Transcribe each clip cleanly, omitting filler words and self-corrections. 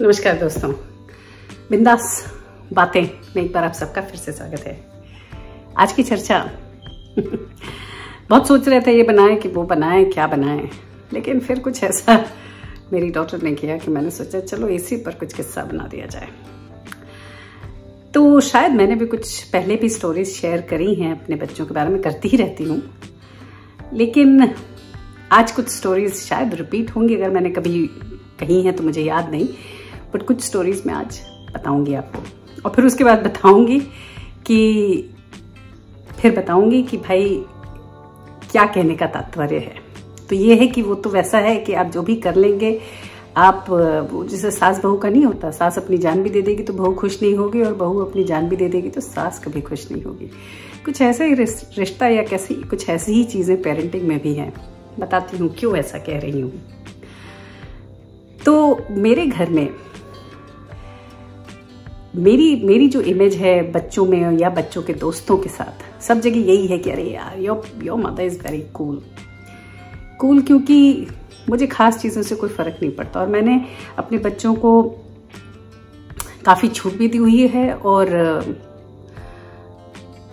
नमस्कार दोस्तों, बिंदास बातें में एक बार आप सबका फिर से स्वागत है। आज की चर्चा बहुत सोच रहे थे ये बनाएं कि वो बनाएं, क्या बनाएं, लेकिन फिर कुछ ऐसा मेरी डॉटर ने किया कि मैंने सोचा चलो इसी पर कुछ किस्सा बना दिया जाए। तो शायद मैंने भी कुछ पहले भी स्टोरीज शेयर करी हैं अपने बच्चों के बारे में, करती ही रहती हूँ, लेकिन आज कुछ स्टोरीज शायद रिपीट होंगी। अगर मैंने कभी कही है तो मुझे याद नहीं, बट कुछ स्टोरीज मैं आज बताऊंगी आपको, और फिर उसके बाद बताऊंगी कि भाई क्या कहने का तात्पर्य है। तो ये है कि वो तो वैसा है कि आप जो भी कर लेंगे, आप जैसे सास बहू का नहीं होता, सास अपनी जान भी दे देगी तो बहू खुश नहीं होगी, और बहू अपनी जान भी दे देगी तो सास कभी खुश नहीं होगी। कुछ ऐसा ही रिश्ता या कैसी कुछ ऐसी ही चीजें पेरेंटिंग में भी हैं। बताती हूँ क्यों ऐसा कह रही हूँ। तो मेरे घर में मेरी जो इमेज है बच्चों में या बच्चों के दोस्तों के साथ, सब जगह यही है कि अरे यार your mother is very cool, क्योंकि मुझे खास चीज़ों से कोई फर्क नहीं पड़ता, और मैंने अपने बच्चों को काफ़ी छूट भी दी हुई है, और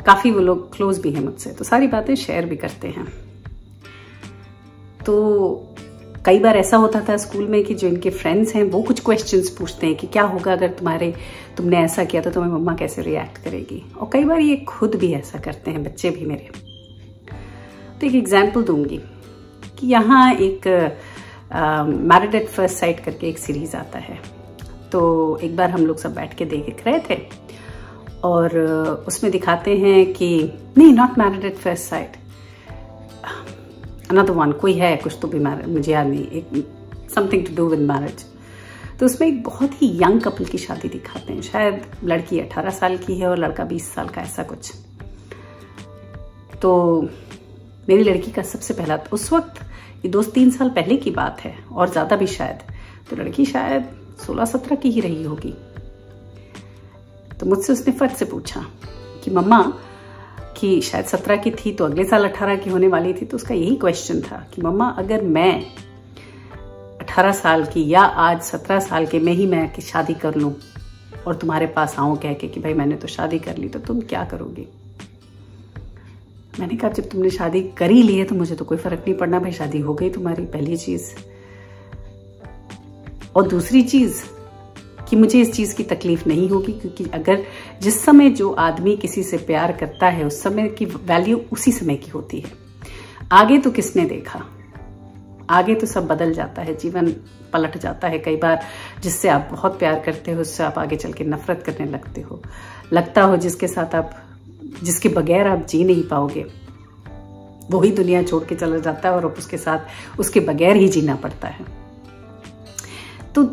काफ़ी वो लोग क्लोज भी हैं मुझसे, तो सारी बातें शेयर भी करते हैं। तो कई बार ऐसा होता था स्कूल में कि जो इनके फ्रेंड्स हैं वो कुछ क्वेश्चंस पूछते हैं कि क्या होगा अगर तुमने ऐसा किया तो तुम्हें मम्मा कैसे रिएक्ट करेगी, और कई बार ये खुद भी ऐसा करते हैं, बच्चे भी मेरे। तो एक एग्जांपल दूंगी कि यहाँ एक मैरिड एट फर्स्ट साइट करके एक सीरीज आता है। तो एक बार हम लोग सब बैठ के देख रहे थे, और उसमें दिखाते हैं कि नहीं, not married at first sight, another one, कोई है कुछ तो भी मैरिज, मुझे याद नहीं, एक something to do with marriage. तो उसमें एक बहुत ही यंग कपल की शादी दिखाते हैं। शायद लड़की 18 साल की है और लड़का 20 साल का, ऐसा कुछ। तो मेरी लड़की का सबसे पहला, उस वक्त ये 2-3 साल पहले की बात है, और ज्यादा भी शायद, तो लड़की शायद 16-17 की ही रही होगी। तो मुझसे उसने फट से पूछा कि मम्मा, कि शायद 17 की थी तो अगले साल 18 की होने वाली थी, तो उसका यही क्वेश्चन था कि मम्मा अगर मैं 18 साल की या आज 17 साल के में ही मैं कि शादी कर लूं और तुम्हारे पास आऊं कह के कि भाई मैंने तो शादी कर ली, तो तुम क्या करोगी। मैंने कहा जब तुमने शादी कर ही ली है तो मुझे तो कोई फर्क नहीं पड़ना, भाई शादी हो गई तुम्हारी, पहली चीज। और दूसरी चीज कि मुझे इस चीज की तकलीफ नहीं होगी, क्योंकि अगर जिस समय जो आदमी किसी से प्यार करता है उस समय की वैल्यू उसी समय की होती है। आगे तो किसने देखा, आगे तो सब बदल जाता है, जीवन पलट जाता है। कई बार जिससे आप बहुत प्यार करते हो उससे आप आगे चल के नफरत करने लगते हो, लगता हो जिसके बगैर आप जी नहीं पाओगे, वही दुनिया छोड़ के चला जाता है और उसके साथ उसके बगैर ही जीना पड़ता है। तो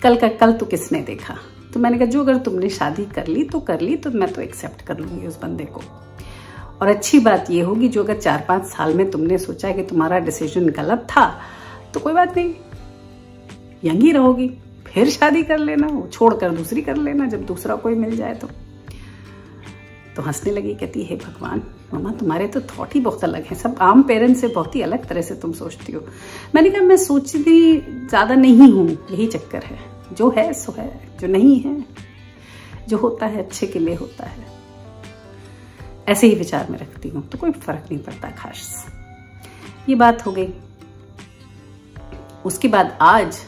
कल तो किसने देखा। तो मैंने कहा जो अगर तुमने शादी कर ली तो मैं तो एक्सेप्ट कर लूंगी उस बंदे को। और अच्छी बात ये होगी जो अगर 4-5 साल में तुमने सोचा कि तुम्हारा डिसीजन गलत था तो कोई बात नहीं, यंग ही रहोगी, फिर शादी कर लेना, वो छोड़कर दूसरी कर लेना जब दूसरा कोई मिल जाए तो हंसने लगी, कहती है भगवान मम्मा तुम्हारे तो थॉट ही बहुत अलग हैं, सब आम पेरेंट्स से बहुत ही अलग तरह से तुम सोचती हो। मैंने कहा मैं सोचती ज्यादा नहीं हूँ, यही चक्कर है, जो है सो है, जो नहीं है, जो होता है अच्छे के लिए होता है, ऐसे ही विचार में रखती हूँ, तो कोई फर्क नहीं पड़ता खास। ये बात हो गई। उसके बाद आज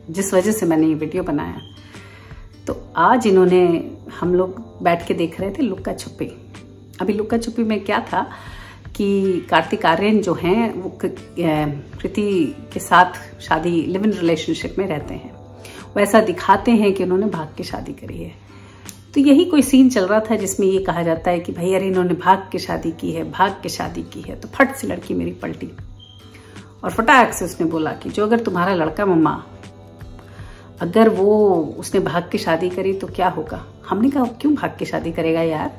जिस वजह से मैंने ये वीडियो बनाया, तो आज इन्होंने, हम लोग बैठ के देख रहे थे लुक्का छुपी। अभी लुक्का छुपी में क्या था कि कार्तिक आर्यन जो हैं वो कृति के साथ शादी लिव इन रिलेशनशिप में रहते हैं, वैसा दिखाते हैं कि उन्होंने भाग के शादी करी है। तो यही कोई सीन चल रहा था जिसमें ये कहा जाता है कि भाई अरे इन्होंने भाग के शादी की है। तो फट से लड़की मेरी पलटी और फटाक से उसने बोला कि जो अगर तुम्हारा लड़का मम्मा अगर उसने भाग के शादी करी तो क्या होगा। हमने कहा क्यों भाग के शादी करेगा यार,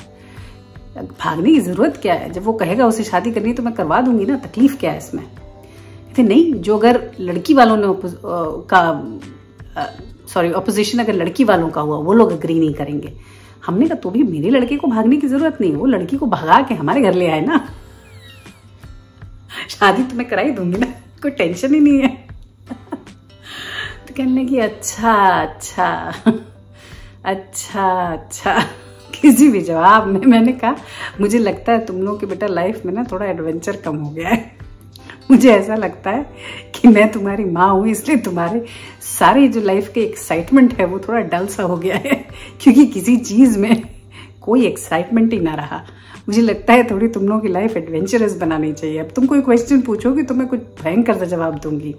भागने की जरूरत क्या है, जब वो कहेगा उसे शादी करनी तो मैं करवा दूंगी ना, तकलीफ क्या है इसमें। कहते नहीं, जो अगर लड़की वालों ने ऑपोजिशन अगर लड़की वालों का हुआ वो लोग एग्री नहीं करेंगे। हमने कहा तो भी मेरे लड़के को भागने की जरूरत नहीं, वो लड़की को भगा के हमारे घर ले आए ना, शादी तो मैं करा ही दूंगी ना, कोई टेंशन ही नहीं है। कहने लगी अच्छा अच्छा अच्छा अच्छा, किसी भी जवाब में। मैंने कहा मुझे लगता है तुम लोग के बेटा लाइफ में ना थोड़ा एडवेंचर कम हो गया है। मुझे ऐसा लगता है कि मैं तुम्हारी माँ हूँ, इसलिए तुम्हारे सारे जो लाइफ के एक्साइटमेंट है वो थोड़ा डल सा हो गया है, क्योंकि किसी चीज में कोई एक्साइटमेंट ही ना रहा। मुझे लगता है थोड़ी तुम लोगों की लाइफ एडवेंचरस बनानी चाहिए। अब तुम कोई क्वेश्चन पूछोगे तो मैं कुछ भयंकर सा जवाब दूंगी।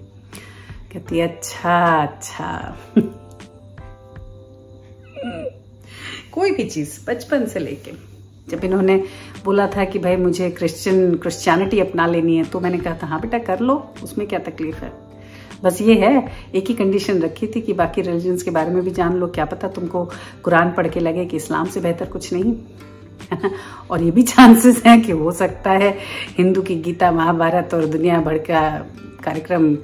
कहती अच्छा अच्छा। कोई भी चीज बचपन से लेके, जब इन्होंने बोला था कि भाई मुझे क्रिश्चियनिटी अपना लेनी है, तो मैंने कहा था हाँ बेटा कर लो, उसमें क्या तकलीफ है। बस ये है, एक ही कंडीशन रखी थी कि बाकी रिलीजन्स के बारे में भी जान लो, क्या पता तुमको कुरान पढ़ के लगे कि इस्लाम से बेहतर कुछ नहीं। और ये भी चांसेस हैं कि हो सकता है हिंदू की गीता, महाभारत और दुनिया भर का कार्यक्रम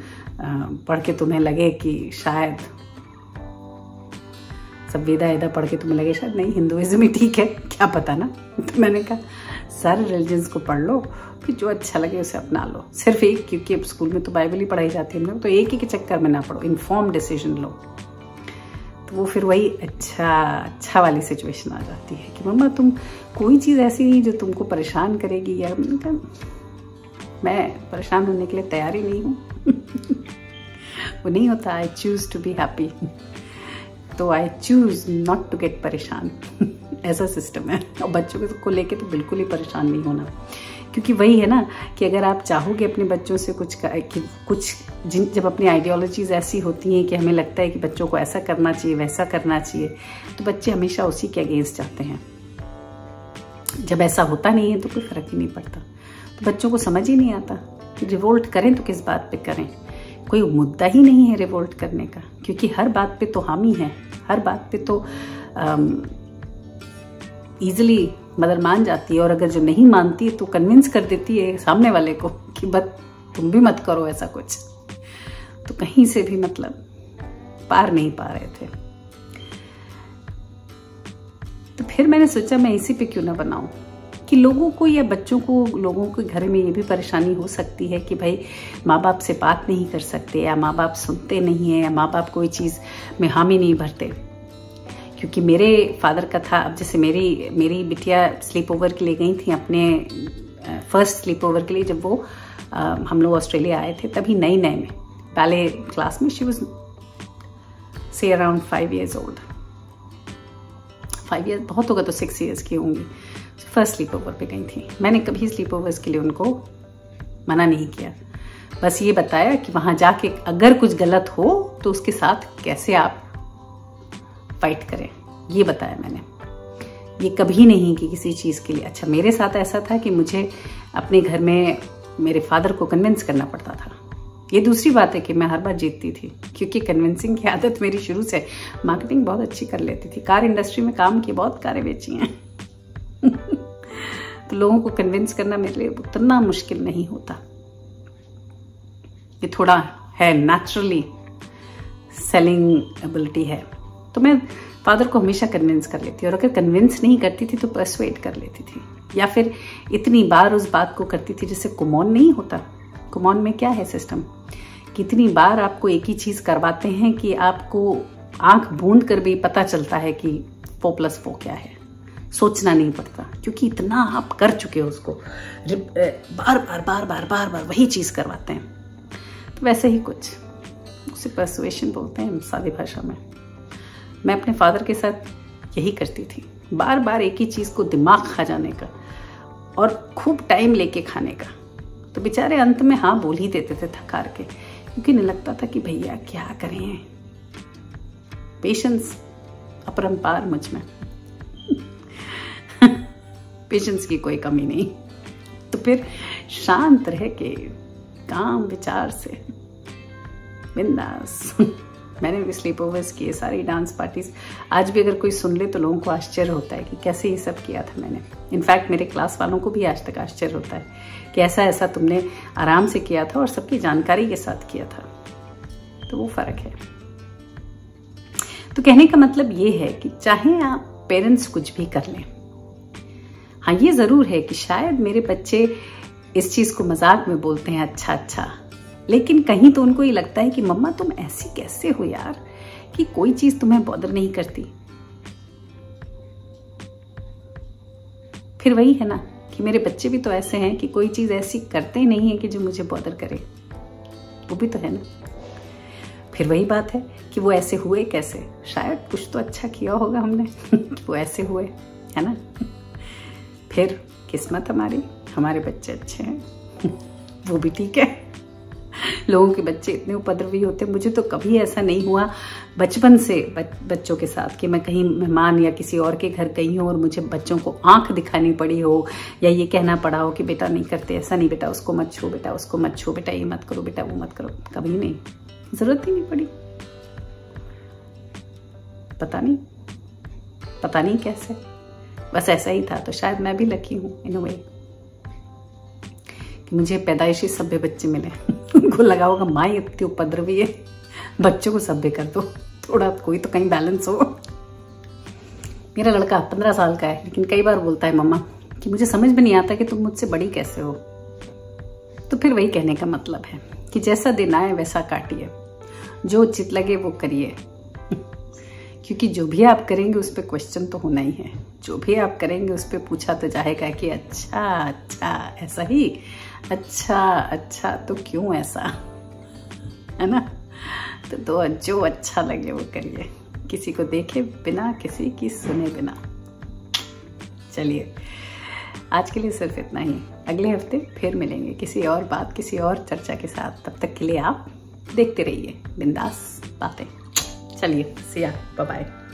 पढ़ के तुम्हें लगे कि शायद सब वेदा एदा पढ़ के तुम्हें लगे शायद नहीं हिंदुइज्म ही ठीक है, क्या पता ना। तो मैंने कहा सारे रिलीजन्स को पढ़ लो, फिर जो अच्छा लगे उसे अपना लो। सिर्फ एक, क्योंकि अब स्कूल में तो बाइबल ही पढ़ाई जाती है हम लोग, तो एक ही के चक्कर में ना पढ़ो, इन्फॉर्म डिसीजन लो। तो वो फिर वही अच्छा वाली सिचुएशन आ जाती है कि मम्मा तुम कोई चीज़ ऐसी नहीं जो तुमको परेशान करेगी। या मैंने कहा मैं परेशान होने के लिए तैयार ही नहीं हूँ। वो नहीं होता, I choose to be happy, तो I choose not to get परेशान। ऐसा सिस्टम है। और बच्चों को लेके तो बिल्कुल ही परेशान नहीं होना, क्योंकि वही है ना कि अगर आप चाहोगे अपने बच्चों से जब अपनी आइडियोलॉजीज ऐसी होती हैं कि हमें लगता है कि बच्चों को ऐसा करना चाहिए वैसा करना चाहिए, तो बच्चे हमेशा उसी के अगेंस्ट जाते हैं। जब ऐसा होता नहीं है तो कोई फर्क ही नहीं पड़ता। तो बच्चों को समझ ही नहीं आता कि रिवोल्ट करें तो किस बात पे करें। कोई मुद्दा ही नहीं है रिवोल्ट करने का, क्योंकि हर बात पे तो हामी है, हर बात पे तो इजिली मदर मान जाती है, और अगर जो नहीं मानती है तो कन्विंस कर देती है सामने वाले को कि बस तुम भी मत करो ऐसा कुछ। तो कहीं से भी मतलब पार नहीं पा रहे थे। तो फिर मैंने सोचा मैं इसी पे क्यों ना बनाऊं कि लोगों को या बच्चों को, लोगों के घर में ये भी परेशानी हो सकती है कि भाई माँ बाप से बात नहीं कर सकते, या माँ बाप सुनते नहीं है, या माँ बाप कोई चीज़ में हामी नहीं भरते। क्योंकि मेरे फादर का था, अब जैसे मेरी बिटिया स्लीप ओवर के लिए गई थी, अपने फर्स्ट स्लीप ओवर के लिए, जब वो हम लोग ऑस्ट्रेलिया आए थे, तभी नए में पहले क्लास में, शी वाज से अराउंड 5 years old, 5 years बहुत होगा तो 6 years की होंगी। फर्स्ट स्लीप ओवर पे गई थी। मैंने कभी स्लीप ओवर्स के लिए उनको मना नहीं किया, बस ये बताया कि वहां जाके अगर कुछ गलत हो तो उसके साथ कैसे आप फाइट करें, ये बताया मैंने। ये कभी नहीं कि किसी चीज़ के लिए। अच्छा, मेरे साथ ऐसा था कि मुझे अपने घर में मेरे फादर को कन्विंस करना पड़ता था। ये दूसरी बात है कि मैं हर बार जीतती थी, क्योंकि कन्विंसिंग की आदत मेरी शुरू से, मार्केटिंग बहुत अच्छी कर लेती थी, कार इंडस्ट्री में काम किया, बहुत कारें बेची हैं। तो लोगों को कन्विंस करना मेरे लिए उतना मुश्किल नहीं होता। ये थोड़ा है, नेचुरली सेलिंग एबिलिटी है। तो मैं फादर को हमेशा कन्विंस कर लेती, और अगर कन्विंस नहीं करती थी तो परसुएट कर लेती थी, या फिर इतनी बार उस बात को करती थी जैसे कुमोन नहीं होता। कुमोन में क्या है सिस्टम, कितनी बार आपको एक ही चीज करवाते हैं कि आपको आंख बूंद कर भी पता चलता है कि 4+4 क्या है, सोचना नहीं पड़ता, क्योंकि इतना आप कर चुके हो उसको, बार वही चीज करवाते हैं। तो वैसे ही कुछ, उसे परसुएशन बोलते हैं सादी भाषा में। मैं अपने फादर के साथ यही करती थी, बार बार एक ही चीज को दिमाग खा जाने का और खूब टाइम लेके खाने का। तो बेचारे अंत में हाँ बोल ही देते थे थक हार के, क्योंकि नहीं लगता था कि भैया क्या करें। पेशेंस अपरंपार मुझ में, पेशेंस की कोई कमी नहीं। तो फिर शांत रह के काम विचार से बिंदास मैंने भी स्लीप ओवर्स किए, सारी डांस पार्टीज। आज भी अगर कोई सुन ले तो लोगों को आश्चर्य होता है कि कैसे ये सब किया था मैंने। इनफैक्ट मेरे क्लास वालों को भी आज तक आश्चर्य होता है कि ऐसा तुमने आराम से किया था और सबकी जानकारी के साथ किया था। तो वो फर्क है। तो कहने का मतलब ये है कि चाहे आप पेरेंट्स कुछ भी कर लें, हाँ ये जरूर है कि शायद मेरे बच्चे इस चीज को मजाक में बोलते हैं अच्छा, लेकिन कहीं तो उनको ये लगता है कि मम्मा तुम ऐसी कैसे हो यार कि कोई चीज तुम्हें बॉदर नहीं करती। फिर वही है ना कि मेरे बच्चे भी तो ऐसे हैं कि कोई चीज ऐसी करते ही नहीं है कि जो मुझे बॉदर करे, वो भी तो है ना। फिर वही बात है कि वो ऐसे हुए कैसे, शायद कुछ तो अच्छा किया होगा हमने वो ऐसे हुए, है ना। फिर किस्मत हमारी, हमारे बच्चे अच्छे हैं वो भी ठीक है। लोगों के बच्चे इतने उपद्रवी होते हैं, मुझे तो कभी ऐसा नहीं हुआ बचपन से बच्चों के साथ कि मैं कहीं मेहमान या किसी और के घर गई हूँ और मुझे बच्चों को आंख दिखानी पड़ी हो या ये कहना पड़ा हो कि बेटा नहीं करते ऐसा नहीं, बेटा उसको मत छो, बेटा उसको मत छो, बेटा ये मत करो, बेटा वो मत करो। कभी नहीं, जरूरत ही नहीं पड़ी। पता नहीं कैसे, बस ऐसा ही था। तो शायद मैं भी लकी हूँ इन अ वे कि मुझे पैदाइशी सभ्य बच्चे मिले उनको लगा होगा माँ इतनी उपद्रवी है, बच्चों को सभ्य कर दो, थोड़ा कोई तो कहीं बैलेंस हो। मेरा लड़का 15 साल का है, लेकिन कई बार बोलता है मम्मा कि मुझे समझ में नहीं आता कि तुम मुझसे बड़ी कैसे हो। तो फिर वही कहने का मतलब है कि जैसा दिन आए वैसा काटिए, जो उचित लगे वो करिए क्योंकि जो भी आप करेंगे उस पर क्वेश्चन तो होना ही है। जो भी आप करेंगे उस पर पूछा तो जाएगा कि अच्छा ऐसा ही, अच्छा तो क्यों ऐसा, है ना। तो जो अच्छा लगे वो करिए, किसी को देखे बिना, किसी की सुने बिना। चलिए आज के लिए सिर्फ इतना ही। अगले हफ्ते फिर मिलेंगे किसी और बात, किसी और चर्चा के साथ। तब तक के लिए आप देखते रहिए बिंदास बातें। चलिए सिया, बाय बाय।